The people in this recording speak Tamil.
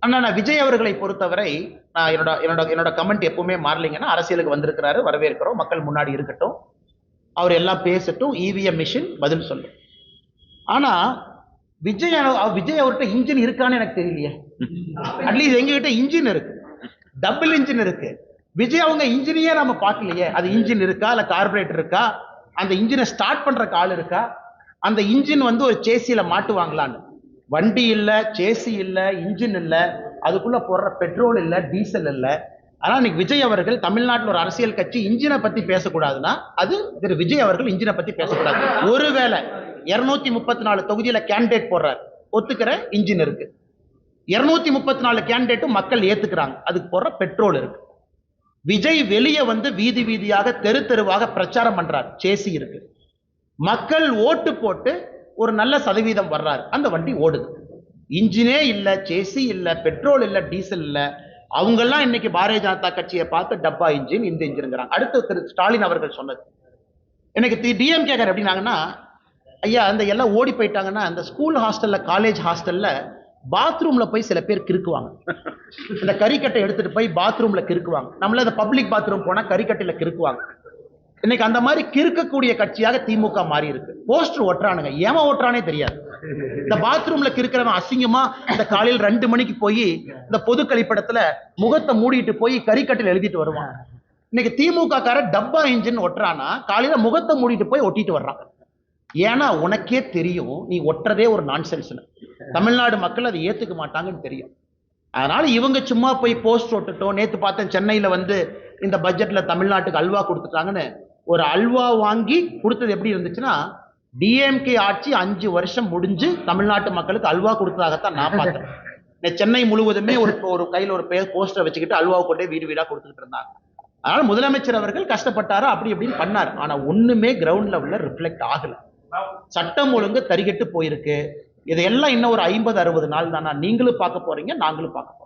அண்ணா நான் விஜய் அவர்களை பொறுத்தவரை நான் என்னோட என்னோட என்னோட கமெண்ட் எப்பவுமே மாறலிங்கன்னா, அரசியலுக்கு வந்திருக்கிறாரு, வரவேற்கிறோம், மக்கள் முன்னாடி இருக்கட்டும், அவர் எல்லாம் பேசட்டும், இவிஎம் மிஷின் பதில் சொல்லும். ஆனா விஜய் விஜய் அவர்கிட்ட இன்ஜின் இருக்கான்னு எனக்கு தெரியலையே. அட்லீஸ்ட் எங்ககிட்ட இன்ஜின் இருக்கு, டபுள் இன்ஜின் இருக்கு. விஜய் அவங்க இன்ஜினையே நம்ம பார்க்கலையே. அது இன்ஜின் இருக்கா, இல்ல கார்பரேட்டர் இருக்கா, அந்த இன்ஜினை ஸ்டார்ட் பண்ற ஆள் இருக்கா, அந்த இன்ஜின் வந்து ஒரு சேசியில மாட்டுவாங்களான்னு. வண்டி இல்ல, சேசி இல்ல, இன்ஜின் இல்ல, அதுக்குள்ள போடுற பெட்ரோல் இல்ல, டீசல் இல்ல. ஆனா இன்னைக்கு விஜய் அவர்கள் தமிழ்நாட்டில் ஒரு அரசியல் கட்சி இன்ஜினை பத்தி பேசக்கூடாதுன்னா அது திரு விஜய் அவர்கள் இன்ஜினை பத்தி பேசக்கூடாது. ஒருவேளை 234 தொகுதியில கேண்டிடேட் போடுறாரு, ஒத்துக்கிற இன்ஜின் இருக்கு. 234 கேண்டிடேட்டும் மக்கள் ஏத்துக்கிறாங்க, அதுக்கு போடுற பெட்ரோல் இருக்கு. விஜய் வெளியே வந்து வீதி வீதியாக தெரு தெருவாக பிரச்சாரம் பண்றாரு, சேசி இருக்கு. மக்கள் ஓட்டு போட்டு ஒரு நல்ல சதவீதம் வர்றாரு, அந்த வண்டி ஓடுது. இன்ஜினே இல்ல, சேசி இல்ல, பெட்ரோல் இல்ல, டீசல் இல்ல. அவங்கெல்லாம் இன்னைக்கு பாரதிய ஜனதா கட்சியை பார்த்து டப்பா இன்ஜின், இந்த இன்ஜின்ங்கிறாங்க. அடுத்து திரு ஸ்டாலின் அவர்கள் சொன்னது எனக்கு டிஎம் கேட்கற எப்படின்னாங்கன்னா, ஐயா அந்த எல்லாம் ஓடி போயிட்டாங்கன்னா, அந்த ஸ்கூல் ஹாஸ்டல்ல, காலேஜ் ஹாஸ்டல்ல பாத்ரூம்ல போய் சில பேர் கிறுக்குவாங்க. இந்த கறிக்கட்டை எடுத்துட்டு போய் பாத்ரூம்ல கிறுக்குவாங்க. நம்மள அந்த பப்ளிக் பாத்ரூம் போனா கறிக்கட்டையில கிறுக்குவாங்க. இன்னைக்கு அந்த மாதிரி கிறுக்கக்கூடிய கட்சியாக திமுக மாறி இருக்கு. போஸ்டர் ஒட்டுறானுங்க, ஏமா ஒட்டுறானே தெரியாது. இந்த பாத்ரூம்ல கிறுக்கிறவன் அசிங்கமா இந்த காலையில் 2 மணிக்கு போய் இந்த பொது கழிப்பிடத்துல முகத்தை மூடிட்டு போய் கறிக்கட்டையில் எழுதிட்டு வருவான். இன்னைக்கு திமுக கார டப்பா இன்ஜின் ஒட்டுறானா, காலையில முகத்தை மூடிட்டு போய் ஒட்டிட்டு வர்றான். ஏன்னா உனக்கே தெரியும் நீ ஒட்டுறதே ஒரு நான்சென்ஸ்னு. தமிழ்நாடு மக்கள் அதை ஏத்துக்க மாட்டாங்கன்னு தெரியும். அதனால இவங்க சும்மா போய் போஸ்ட் ஒட்டுட்டோம். நேத்து பார்த்தேன் சென்னையில வந்து இந்த பட்ஜெட்ல தமிழ்நாட்டுக்கு அல்வா கொடுத்துட்டாங்கன்னு. ஒரு அல்வா வாங்கி கொடுத்தது எப்படி இருந்துச்சுன்னா, டிஎம்கே ஆட்சி 5 வருஷம் முடிஞ்சு தமிழ்நாட்டு மக்களுக்கு அல்வா கொடுத்ததாகத்தான் நான் பார்த்தேன். சென்னை முழுவதுமே ஒரு கையில் ஒரு போஸ்டர் வச்சுக்கிட்டு அல்வா கொண்டே வீடு வீடா கொடுத்துக்கிட்டு இருந்தாங்க. அதனால முதலமைச்சர் அவர்கள் கஷ்டப்பட்டாரா, அப்படி இப்படின்னு பண்ணார். ஆனா ஒண்ணுமே கிரவுண்ட் லெவல்ல ரிஃப்ளெக்ட் ஆகல. சட்டம் ஒழுங்கு தறிகெட்டு போயிருக்கு. இதையெல்லாம் இன்னும் ஒரு 50-60 நாள் தானா நீங்களும் பார்க்க போறீங்க, நாங்களும் பார்க்க போறோம்.